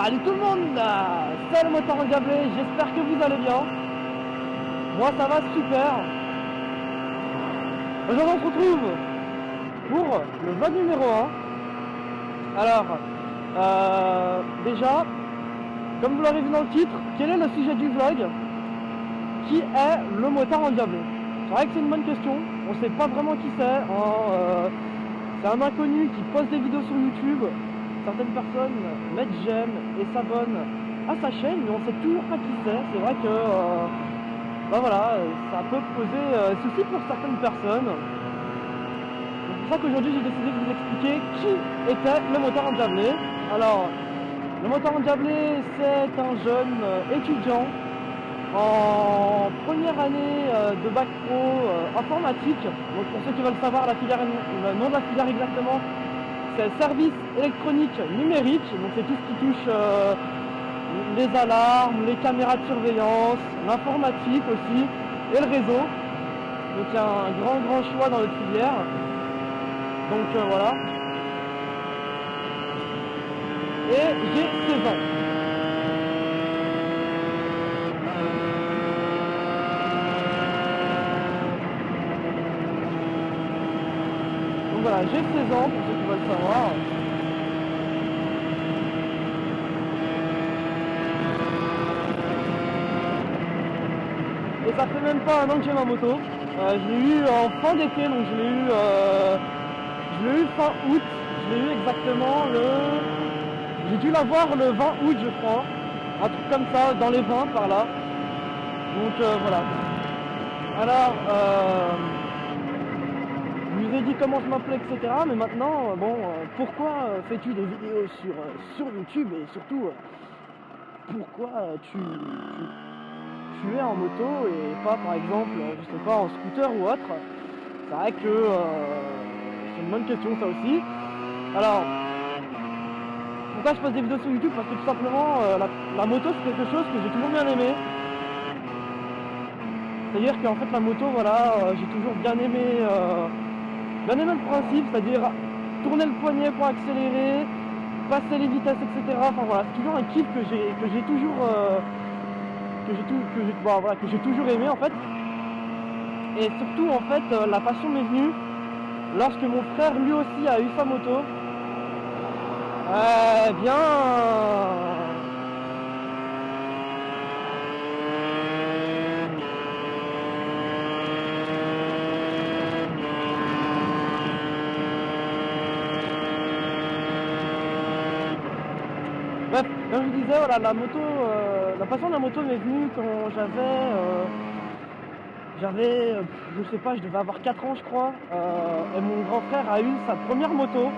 Salut tout le monde, c'est le Motard Endiablé, j'espère que vous allez bien. Moi ça va super. Aujourd'hui on se retrouve pour le vlog numéro 1. Alors, déjà, comme vous l'aurez vu dans le titre, quel est le sujet du vlog? Qui est le Motard Endiablé? C'est vrai que c'est une bonne question, on sait pas vraiment qui c'est, hein, c'est un inconnu qui poste des vidéos sur YouTube. Certaines personnes mettent j'aime et s'abonnent à sa chaîne, mais on sait toujours pas qui c'est. C'est vrai que bah voilà, ça peut poser souci pour certaines personnes. C'est pour ça qu'aujourd'hui j'ai décidé de vous expliquer qui était le Motard Endiablé. Alors, le Motard Endiablé, c'est un jeune étudiant en première année de bac pro informatique. Donc pour ceux qui veulent savoir la filière, le nom de la filière exactement, c'est service électronique numérique. Donc c'est tout ce qui touche les alarmes, les caméras de surveillance, l'informatique aussi et le réseau. Donc il y a un grand choix dans notre filière. Donc voilà. Et j'ai 16 ans. Voilà, j'ai 16 ans pour ceux qui veulent savoir. Et ça fait même pas un an que j'ai ma moto. Je l'ai eu en fin d'été, donc je l'ai eu fin août. Je l'ai eu exactement j'ai dû l'avoir le 20 août je crois. Un truc comme ça, dans les 20 par là. Donc voilà. Alors je vous ai dit comment je m'appelais, etc. Mais maintenant, bon, pourquoi fais-tu des vidéos sur YouTube et surtout, pourquoi tu es en moto et pas, par exemple, je sais pas, en scooter ou autre? C'est vrai que c'est une bonne question, ça aussi. Alors, pourquoi je poste des vidéos sur YouTube? Parce que tout simplement, la moto, c'est quelque chose que j'ai toujours bien aimé. C'est-à-dire qu'en fait, la moto, voilà, j'ai toujours bien aimé le principe, c'est-à-dire tourner le poignet pour accélérer, passer les vitesses, etc. Enfin voilà, c'est toujours un kiff que j'ai toujours aimé en fait. Et surtout en fait, la passion m'est venue lorsque mon frère lui aussi a eu sa moto. Bien. Bref, comme je vous disais, voilà, la passion de la moto m'est venue quand je sais pas, je devais avoir 4 ans je crois, et mon grand frère a eu sa première moto,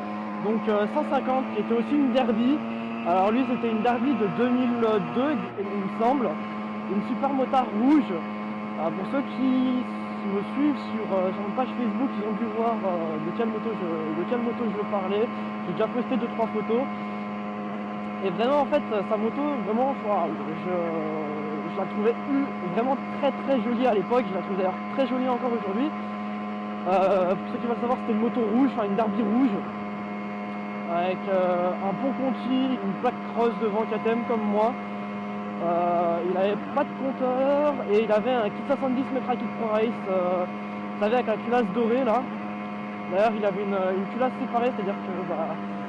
donc 150, qui était aussi une derby. Alors lui c'était une derby de 2002 il me semble, une super motard rouge. Pour ceux qui me suivent sur une page Facebook, ils ont dû voir de quelle moto je veux parler. J'ai déjà posté 2-3 photos. Et vraiment en fait sa moto, vraiment je la trouvais vraiment très jolie à l'époque, je la trouve d'ailleurs très jolie encore aujourd'hui. Pour ceux qui veulent savoir, c'était une moto rouge, enfin une derby rouge, avec un bon Conti, une plaque cross devant KTM comme moi. Il avait pas de compteur et il avait un kit 70 Metra Kit Pro Race, vous savez, avec la culasse dorée là. D'ailleurs il avait une culasse séparée, c'est-à-dire que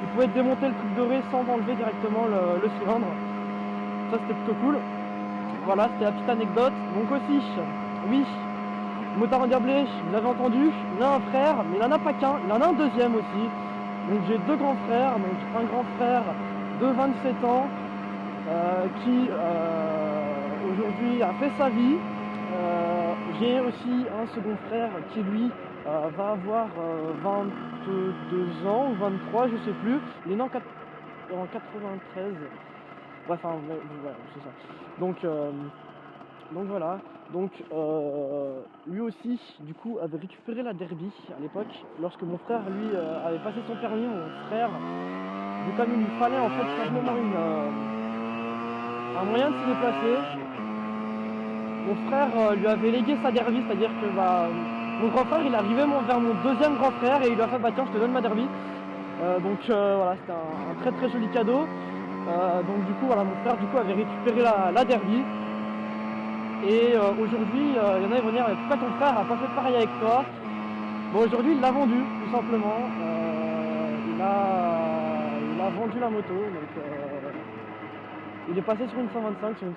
il pouvait démonter le truc doré sans enlever directement le cylindre. Ça c'était plutôt cool. Voilà, c'était la petite anecdote. Donc aussi, oui, Motard Endiablé, vous avez entendu, il a un frère, mais il n'en a pas qu'un, il en a un deuxième aussi. Donc j'ai 2 grands frères, donc un grand frère de 27 ans qui aujourd'hui a fait sa vie. J'ai aussi un second frère qui lui va avoir 22 ans ou 23, je sais plus. Il est né en 93. Ouais, enfin, ouais, c'est ça. Donc voilà. Donc lui aussi, du coup, avait récupéré la derby à l'époque. Lorsque mon frère, lui, avait passé son permis, mon frère, vu comme il lui fallait en fait simplement un moyen de se déplacer. Mon frère lui avait légué sa derby, c'est-à-dire que mon grand frère il arrivait vers mon deuxième grand frère et il lui a fait tiens je te donne ma derby. Donc voilà, c'était un très joli cadeau. Donc du coup voilà, mon frère du coup avait récupéré la derby. Et aujourd'hui, il y en a qui vont dire pourquoi ton frère a pas fait pareil avec toi. Bon, aujourd'hui il l'a vendu tout simplement. Il a vendu la moto, donc il est passé sur une 125, sur une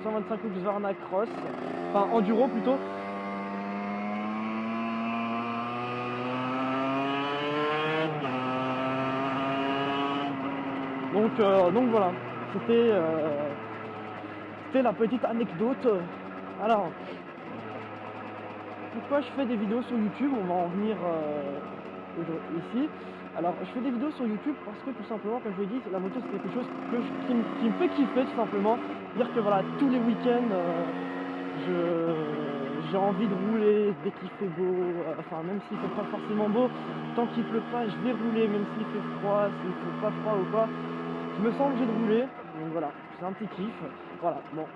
125 Husqvarna Cross, enfin enduro plutôt. Donc voilà, c'était la petite anecdote. Alors, pourquoi je fais des vidéos sur YouTube? On va en venir ici. Alors, je fais des vidéos sur YouTube parce que tout simplement, comme je l'ai dit, la moto c'est quelque chose qui me fait kiffer tout simplement. Dire que voilà, tous les week-ends, j'ai envie de rouler dès qu'il fait beau, enfin même s'il fait pas forcément beau, tant qu'il pleut pas, je vais rouler, même s'il fait froid, s'il fait pas froid ou pas. Je me sens obligé de rouler, donc voilà, c'est un petit kiff. Voilà, bon.